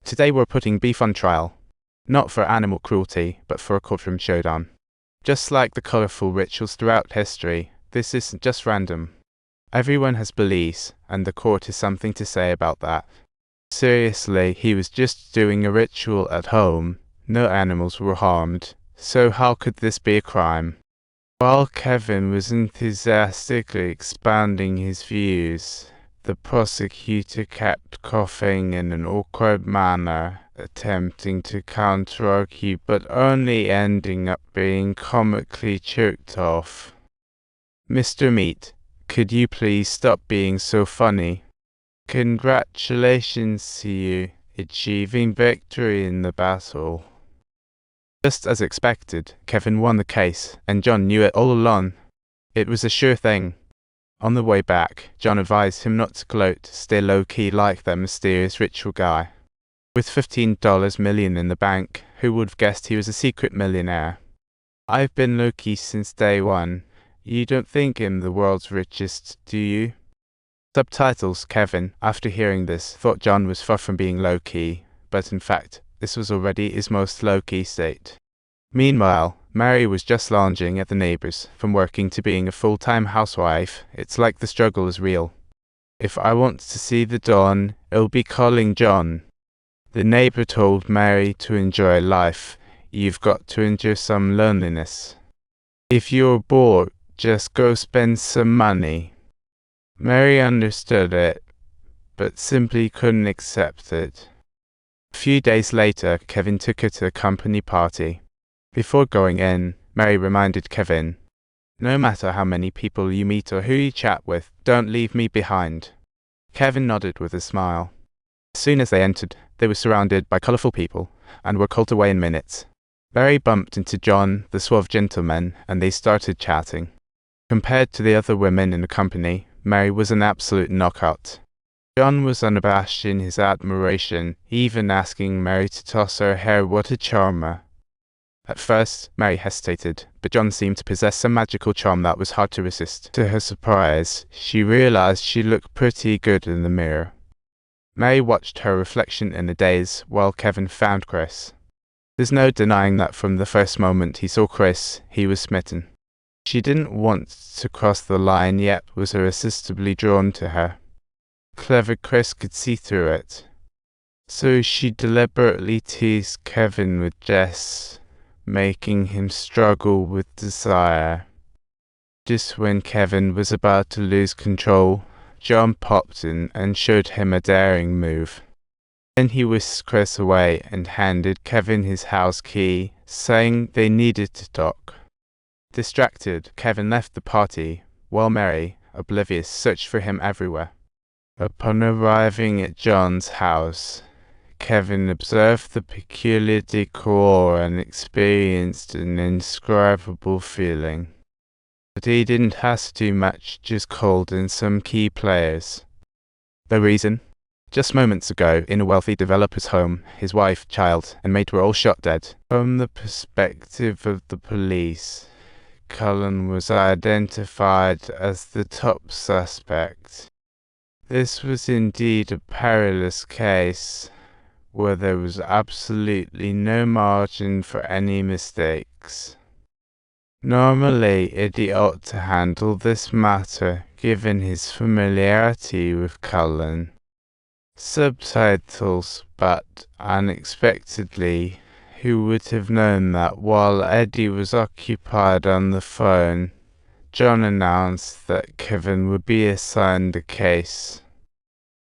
Today we're putting beef on trial. Not for animal cruelty, but for a courtroom showdown. Just like the colourful rituals throughout history, this isn't just random. Everyone has beliefs, and the court has something to say about that. Seriously, he was just doing a ritual at home. No animals were harmed, so how could this be a crime? While Kevin was enthusiastically expounding his views, the prosecutor kept coughing in an awkward manner, attempting to counter-argue but only ending up being comically choked off. "Mr. Meat, could you please stop being so funny? Congratulations to you, achieving victory in the battle." Just as expected, Kevin won the case, and John knew it all along. It was a sure thing. On the way back, John advised him not to gloat, stay low-key like that mysterious ritual guy. With $15 million in the bank, who would have guessed he was a secret millionaire? "I've been low-key since day one. You don't think I'm the world's richest, do you?" Subtitles. Kevin, after hearing this, thought John was far from being low-key, but in fact, this was already his most low-key state. Meanwhile, Mary was just lounging at the neighbors, from working to being a full-time housewife. It's like the struggle is real. "If I want to see the dawn, I'll be calling John." The neighbor told Mary to enjoy life. "You've got to endure some loneliness. If you're bored, just go spend some money." Mary understood it, but simply couldn't accept it. A few days later, Kevin took her to a company party. Before going in, Mary reminded Kevin, "No matter how many people you meet or who you chat with, don't leave me behind." Kevin nodded with a smile. As soon as they entered, they were surrounded by colourful people, and were called away in minutes. Mary bumped into John, the suave gentleman, and they started chatting. Compared to the other women in the company, Mary was an absolute knockout. John was unabashed in his admiration, even asking Mary to toss her hair. What a charmer. At first, Mary hesitated, but John seemed to possess some magical charm that was hard to resist. To her surprise, she realized she looked pretty good in the mirror. Mary watched her reflection in a daze while Kevin found Chris. There's no denying that from the first moment he saw Chris, he was smitten. She didn't want to cross the line yet was irresistibly drawn to her. Clever Chris could see through it. So she deliberately teased Kevin with Jess, making him struggle with desire. Just when Kevin was about to lose control, John popped in and showed him a daring move. Then he whisked Chris away and handed Kevin his house key, saying they needed to talk. Distracted, Kevin left the party, while Mary, oblivious, searched for him everywhere. Upon arriving at John's house, Kevin observed the peculiar decor and experienced an indescribable feeling. But he didn't have to do much, just called in some key players. The reason? Just moments ago, in a wealthy developer's home, his wife, child, and mate were all shot dead. From the perspective of the police, Cullen was identified as the top suspect. This was indeed a perilous case, where there was absolutely no margin for any mistakes. Normally, Eddie ought to handle this matter, given his familiarity with Cullen. Subtitles, but unexpectedly, who would have known that while Eddie was occupied on the phone, John announced that Kevin would be assigned a case.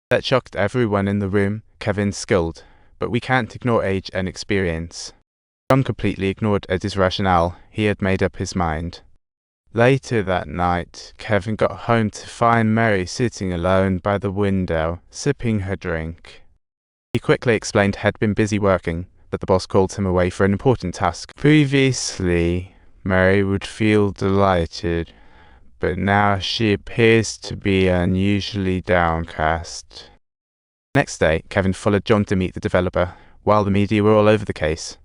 That shocked everyone in the room. Kevin's skilled, but we can't ignore age and experience. John completely ignored Eddie's rationale. He had made up his mind. Later that night, Kevin got home to find Mary sitting alone by the window, sipping her drink. He quickly explained he'd been busy working, that the boss called him away for an important task. Previously, Mary would feel delighted, but now she appears to be unusually downcast. Next day, Kevin followed John to meet the developer, while the media were all over the case.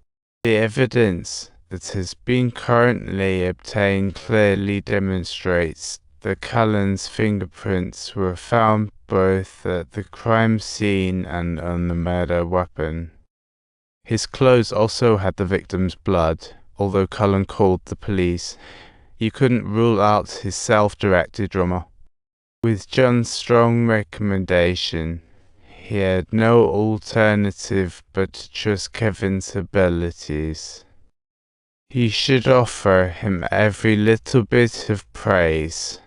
"The evidence that has been currently obtained clearly demonstrates The Cullen's fingerprints were found both at the crime scene and on the murder weapon. His clothes also had the victim's blood. Although Cullen called the police, you couldn't rule out his self-directed drama. With John's strong recommendation, he had no alternative but to trust Kevin's abilities. He should offer him every little bit of praise.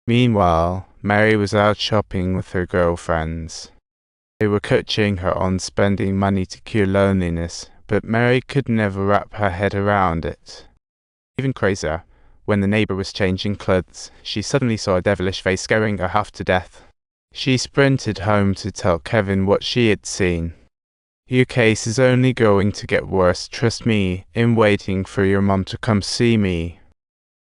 Meanwhile, Mary was out shopping with her girlfriends. They were coaching her on spending money to cure loneliness, but Mary could never wrap her head around it. Even crazier, when the neighbor was changing clothes, she suddenly saw a devilish face scaring her half to death. She sprinted home to tell Kevin what she had seen. "Your case is only going to get worse, trust me. I'm waiting for your mom to come see me."